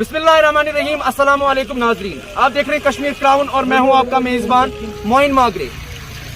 बिस्मिल्लाहिर्रहमानिर्रहीम। अस्सलाम वालेकुम नाजरीन, आप देख रहे हैं कश्मीर क्राउन और मैं हूं आपका मेजबान मोइन मागरे।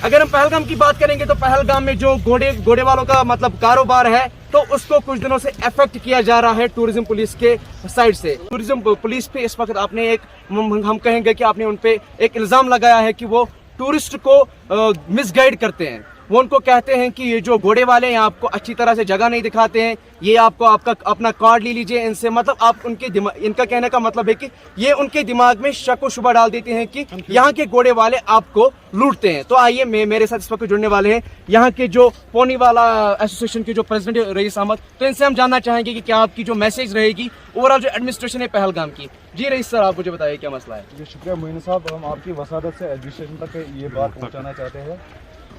अगर हम पहलगाम की बात करेंगे तो पहलगाम में जो घोड़े वालों का मतलब कारोबार है तो उसको कुछ दिनों से इफेक्ट किया जा रहा है टूरिज्म पुलिस के साइड से। टूरिज्म पुलिस पे इस वक्त आपने हम कहेंगे कि आपने उन पे एक इल्जाम लगाया है कि वो टूरिस्ट को मिसगाइड करते हैं। वो उनको कहते हैं कि ये जो घोड़े वाले हैं आपको अच्छी तरह से जगह नहीं दिखाते हैं, ये आपको आपका अपना कार्ड ले लीजिए इनसे। मतलब आप इनका कहने का मतलब है कि ये उनके दिमाग में शक व शुबा डाल देते हैं कि यहाँ के घोड़े वाले आपको लूटते हैं। तो आइए मेरे साथ इस वक्त जुड़ने वाले हैं यहाँ के जो पोनी वाला एसोसिएशन के जो प्रेसिडेंट रईस अहमद। तो इनसे हम जानना चाहेंगे कि क्या आपकी जो मैसेज रहेगी ओवरऑल जो एडमिनिस्ट्रेशन है पहलगाम की। जी रईस सर, आप मुझे बताइए क्या मसला है। जी शुक्रिया मोइन साहब, हम आपकी वसादत से एडमिनिस्ट्रेशन तक ये बात पहुँचाना चाहते हैं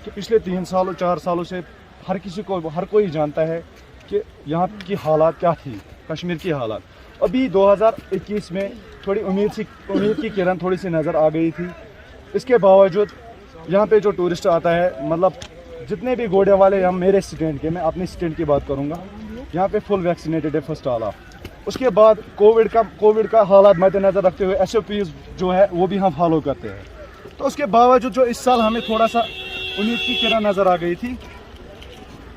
कि पिछले 3 सालों 4 सालों से हर कोई जानता है कि यहाँ की हालात क्या थी, कश्मीर की हालात। अभी 2021 में थोड़ी उम्मीद की किरण थोड़ी सी नज़र आ गई थी। इसके बावजूद यहाँ पे जो टूरिस्ट आता है, मतलब जितने भी घोड़े वाले यहाँ मेरे स्टूडेंट के, मैं अपने स्टूडेंट की बात करूँगा, यहाँ पे फुल वैक्सीनेटेड है फर्स्ट ऑल ऑफ। उसके बाद कोविड का हालात मद्देनज़र रखते हुए SOPs जो है वो भी हम फॉलो करते हैं। तो उसके बावजूद जो इस साल हमें थोड़ा सा उम्मीद की किरण नज़र आ गई थी।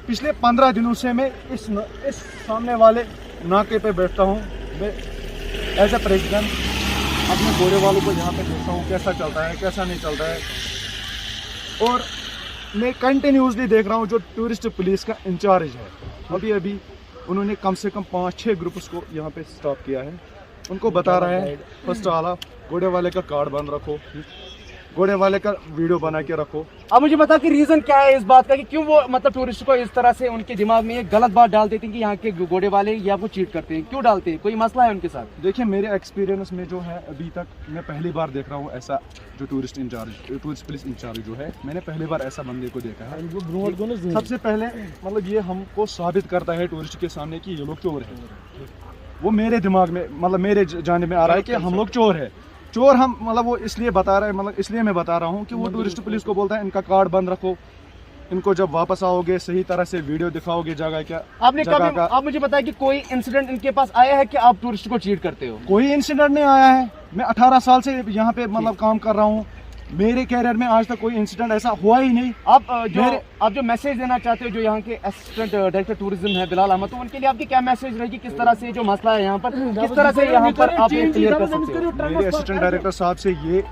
पिछले 15 दिनों से मैं इस सामने वाले नाके पे बैठता हूँ। मैं एज ए प्रेसिडेंट अपने घोड़े वालों को यहाँ पे देखता हूँ कैसा चलता है कैसा नहीं चलता है, और मैं कंटिन्यूसली देख रहा हूँ जो टूरिस्ट पुलिस का इंचार्ज है, अभी उन्होंने कम से कम 5-6 ग्रुप्स को यहाँ पे स्टॉप किया है। उनको बता रहा है फर्स्ट वाला घोड़े वाले का कार्ड बंद रखो, घोड़े वाले का वीडियो बना के रखो। अब मुझे बता कि रीजन क्या है इस बात का कि क्यों वो मतलब टूरिस्ट को इस तरह से उनके दिमाग में एक गलत बात डाल देते हैं कि यहाँ के घोड़े वाले ये आपको चीट करते हैं। क्यों डालते हैं, कोई मसला है उनके साथ? देखिए, मेरे एक्सपीरियंस में जो है अभी तक मैं पहली बार देख रहा हूँ ऐसा जो टूरिस्ट पुलिस इंचार्ज जो है, मैंने पहली बार ऐसा बंदे को देखा है। सबसे पहले मतलब ये हमको साबित करता है टूरिस्ट के सामने कि ये लोग चोर है। वो मेरे दिमाग में मतलब मेरे जानिब में आ रहा है कि हम लोग चोर है। चोर हम मतलब वो इसलिए बता रहे हैं, मतलब इसलिए मैं बता रहा हूँ कि वो टूरिस्ट पुलिस को बोलता है इनका कार्ड बंद रखो, इनको जब वापस आओगे सही तरह से वीडियो दिखाओगे जगह क्या। आप मुझे बताया कि कोई इंसिडेंट इनके पास आया है कि आप टूरिस्ट को चीट करते हो? कोई इंसिडेंट नहीं आया है। मैं 18 साल से यहाँ पे मतलब काम कर रहा हूँ, मेरे कैरियर में आज तक कोई इंसिडेंट ऐसा हुआ ही नहीं। आप जो मैसेज देना चाहते हो जो यहाँ के असिस्टेंट डायरेक्टर टूरिज्म है बिलाल अहमद, तो उनके लिए आपकी क्या मैसेज रहेगी? किस तरह से जो मसला है यहाँ पर किस तरह से यहाँ पर आप क्लियर कर सकते हो? मेरे असिस्टेंट डायरेक्टर साहब से ये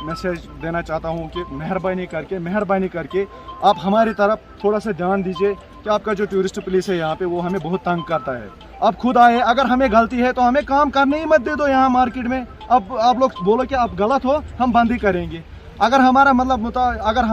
मैसेज देना चाहता हूँ कि मेहरबानी करके आप हमारी तरफ थोड़ा सा ध्यान दीजिए कि आपका जो टूरिस्ट पुलिस है यहाँ पे वो हमें बहुत तंग करता है। आप खुद आए, अगर हमें गलती है तो हमें काम करने ही मत दे दो यहाँ मार्केट में। अब आप लोग बोलो कि आप गलत हो, हम बंद ही करेंगे। अगर हमारा मतलब अगर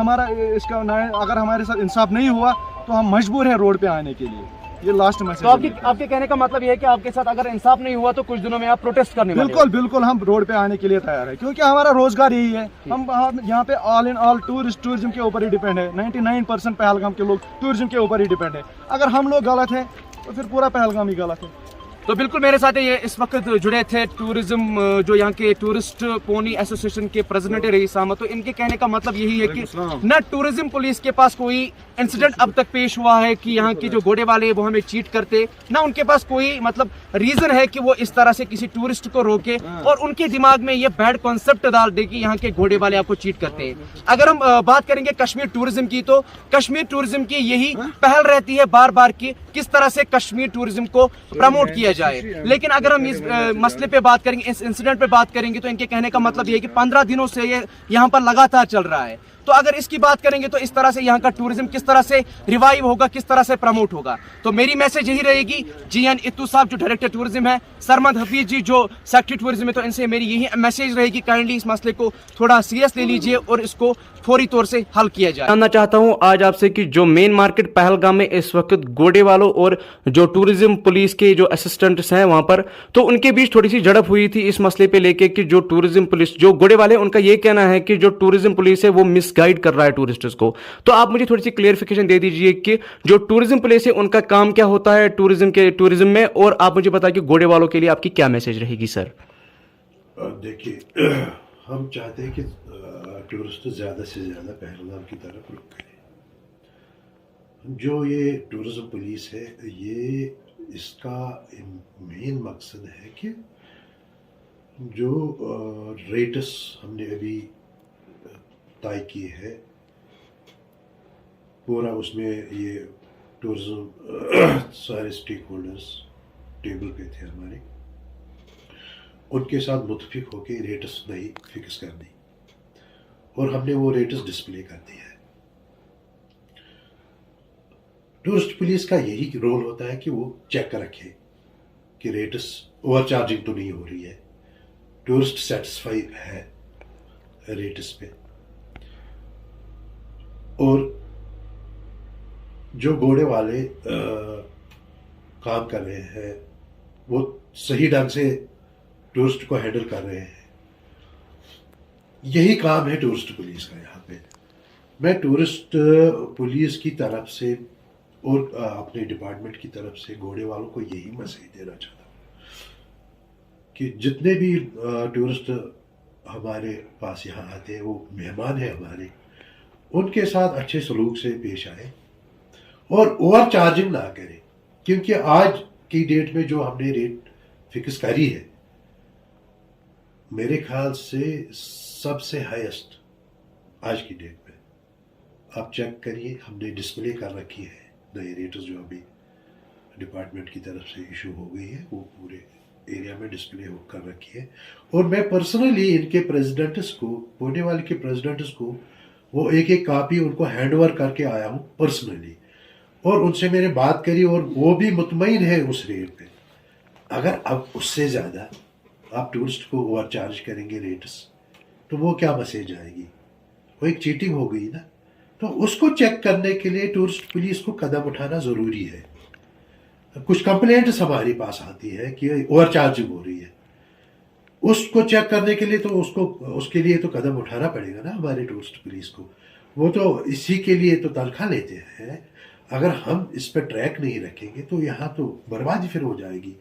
हमारे साथ इंसाफ नहीं हुआ तो हम मजबूर है रोड पे आने के लिए। ये लास्ट मैसेज। तो आपके कहने का मतलब ये है कि आपके साथ अगर इंसाफ नहीं हुआ तो कुछ दिनों में आप प्रोटेस्ट करने वाले हो? बिल्कुल हम रोड पे आने के लिए तैयार है, क्योंकि हमारा रोजगार यही है। हम यहाँ पे ऑल इन ऑल टूरिज्म के ऊपर ही डिपेंड है। 99% पहलगाम के लोग टूरिज्म के ऊपर ही डिपेंड है। अगर हम लोग गलत है तो फिर पूरा पहलगाम ही गलत है। तो बिल्कुल मेरे साथ ये इस वक्त जुड़े थे टूरिज्म जो यहाँ के टूरिस्ट पोनी एसोसिएशन के प्रेसिडेंट रईस अहमद। तो इनके कहने का मतलब यही है कि न टूरिज्म पुलिस के पास कोई इंसिडेंट अब तक पेश हुआ है कि यहाँ के जो घोड़े वाले वो हमें चीट करते, ना उनके पास कोई मतलब रीजन है कि वो इस तरह से किसी टूरिस्ट को रोके और उनके दिमाग में ये बैड कॉन्सेप्ट डाल दे कि यहाँ के घोड़े वाले आपको चीट करते हैं। अगर हम बात करेंगे कश्मीर टूरिज्म की, तो कश्मीर टूरिज्म की यही पहल रहती है बार बार की किस तरह से कश्मीर टूरिज्म को प्रमोट किया जाए। लेकिन अगर हम इस मसले पे बात करेंगे, इस इंसिडेंट पे बात करेंगे, तो इनके कहने का मतलब ये है कि 15 दिनों से ये यहाँ पर लगातार चल रहा है। तो अगर इसकी बात करेंगे तो इस तरह से यहाँ का टूरिज्म किस तरह से रिवाइव होगा, किस तरह से प्रमोट होगा। तो मेरी मैसेज यही रहेगी, GN इत्तू साहब जो डायरेक्टर टूरिज्म है, सरमद हफीज जी जो सेक्रेटरी टूरिज्म है, तो इनसे मेरी यही मैसेज रहेगी, काइंडली इस मसले को थोड़ा सीरियस ले लीजिए और इसको फौरी तौर से हल किया जाए। जानना चाहता हूँ आज आपसे कि जो मेन मार्केट पहलगाम में इस वक्त घोड़े वालों और जो टूरिज्म पुलिस के जो असिस्टेंट्स हैं वहां पर, तो उनके बीच थोड़ी सी झड़प हुई थी इस मसले पे लेके कि जो टूरिज्म पुलिस जो घोड़े वाले, उनका ये कहना है कि जो टूरिज्म पुलिस है वो मिसगाइड कर रहा है टूरिस्ट्स को। तो आप मुझे थोड़ी सी क्लियरिफिकेशन दे दीजिए कि जो टूरिज्म पुलिस है उनका काम क्या होता है टूरिज्म में, और आप मुझे बताइए कि घोड़े वालों के लिए आपकी क्या मैसेज रहेगी सर? देखिए, हम चाहते हैं कि टूरिस्ट ज़्यादा से ज़्यादा पहलगाम की तरफ रुख करें। जो ये टूरिज्म पुलिस है, ये इसका मेन मकसद है कि जो रेट्स हमने अभी तय किए हैं, पूरा उसमें ये टूरिज्म सारे स्टेक होल्डर्स टेबल पे थे हमारे, उनके साथ मुतफिक होकर रेट्स नहीं फिक्स कर दी और हमने वो रेट्स डिस्प्ले कर दिया है। टूरिस्ट पुलिस का यही रोल होता है कि वो चेक रखे कि रेट्स ओवर चार्जिंग तो नहीं हो रही है, टूरिस्ट सेटिस्फाई है रेट्स पे, और जो घोड़े वाले काम कर रहे हैं वो सही ढंग से टूरिस्ट को हैंडल कर रहे हैं। यही काम है टूरिस्ट पुलिस का। यहाँ पे मैं टूरिस्ट पुलिस की तरफ से और अपने डिपार्टमेंट की तरफ से घोड़े वालों को यही मैसेज देना चाहता हूँ कि जितने भी टूरिस्ट हमारे पास यहाँ आते हैं, वो मेहमान हैं हमारे, उनके साथ अच्छे सलूक से पेश आए और ओवर चार्जिंग ना करें, क्योंकि आज की डेट में जो हमने रेट फिक्स करी है, मेरे ख्याल से सबसे हाईएस्ट आज की डेट में। आप चेक करिए, हमने डिस्प्ले कर रखी है नए रेट्स जो अभी डिपार्टमेंट की तरफ से इशू हो गई है, वो पूरे एरिया में डिस्प्ले कर रखी है। और मैं पर्सनली इनके प्रेसिडेंट्स को, पुणे वाले के प्रेसिडेंट्स को, वो एक एक कापी उनको हैंड ओवर करके आया हूँ पर्सनली, और उनसे मैंने बात करी और वो भी मुतमईन है उस रेट पे। अगर अब उससे ज़्यादा आप टूरिस्ट को ओवर चार्ज करेंगे रेट्स, तो वो क्या मैसेज आएगी? वो एक चीटिंग हो गई ना। तो उसको चेक करने के लिए टूरिस्ट पुलिस को कदम उठाना ज़रूरी है। कुछ कंप्लेंट्स हमारे पास आती है कि ओवर चार्जिंग हो रही है, उसको चेक करने के लिए तो उसके लिए तो कदम उठाना पड़ेगा ना हमारे टूरिस्ट पुलिस को। वो तो इसी के लिए तो तनख्वाह लेते हैं। अगर हम इस पर ट्रैक नहीं रखेंगे तो यहाँ तो बर्बादी फिर हो जाएगी,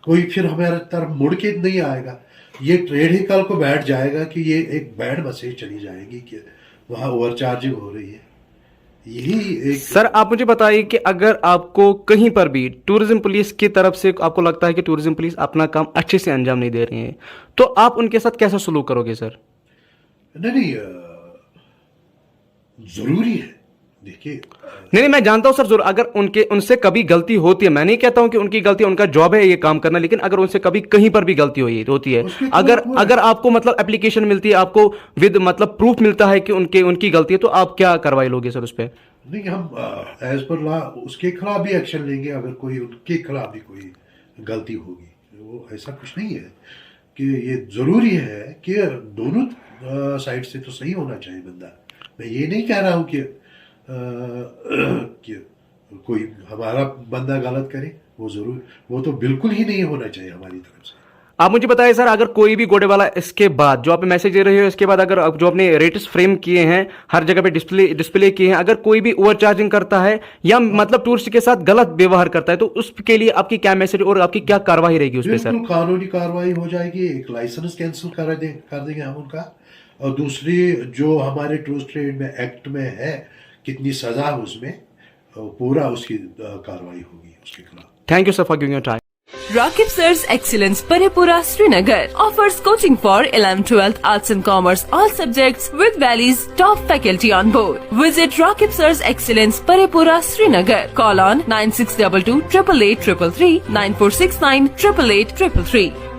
कोई फिर हमारे तरफ मुड़ के नहीं आएगा। ये ट्रेड ही कल को बैठ जाएगा कि ये एक बैड मैसेज चली जाएगी कि वहाँ ओवर चार्जिंग हो रही है। यही एक। सर आप मुझे बताइए कि अगर आपको कहीं पर भी टूरिज्म पुलिस की तरफ से आपको लगता है कि टूरिज्म पुलिस अपना काम अच्छे से अंजाम नहीं दे रही है, तो आप उनके साथ कैसा सलूक करोगे सर? नहीं, जरूरी है। देखिए, नहीं मैं जानता हूं सर, जरूर अगर उनसे कभी गलती होती है, मैं नहीं कहता हूं कि उनकी गलती, उनका जॉब है ये काम करना, लेकिन अगर उनसे कभी कहीं पर भी गलती होती है, अगर आपको मतलब एप्लीकेशन मिलती है, आपको विद मतलब प्रूफ मिलता है कि उनकी गलती है, तो आप क्या कार्रवाई लोगे सर उस पर? नहीं, हम एज पर लॉ उसके खिलाफ भी एक्शन लेंगे अगर कोई उनके खिलाफ भी कोई गलती होगी। वो ऐसा कुछ नहीं है कि ये जरूरी है कि दोनों साइड से तो सही होना चाहिए बंदा। मैं ये नहीं कह रहा हूँ कि कोई हमारा बंदा गलत करे, वो तो बिल्कुल ही नहीं होना चाहिए हमारी तरफ से। आप मुझे बताइए सर, अगर कोई भी घोड़े वाला इसके बाद जो आप मैसेज दे रहे हो, इसके बाद अगर जो अपने रेट्स फ्रेम किए हैं, हर जगह पे डिस्प्ले किए हैं, अगर कोई भी ओवर चार्जिंग करता है या मतलब टूरिस्ट के साथ गलत व्यवहार करता है, तो उसके लिए आपकी क्या मैसेज और आपकी क्या कार्रवाई रहेगी उस पर सर? कानूनी कार्रवाई हो जाएगी, एक लाइसेंस कैंसिल कर देंगे हम उनका, और दूसरी जो हमारे टूरिस्ट ट्रेड में एक्ट में है कितनी सजा है उसमें पूरा उसकी कार्रवाई होगी उसके खिलाफ। Thank you sir for giving your time. Rakib Sir's Excellence Parepura Srinagar offers coaching for 11th 12th Arts and Commerce all subjects with Valley's top faculty on board. Visit Rakib Sir's Excellence Parepura Srinagar. Call on 9622 888 333 9469 888 333.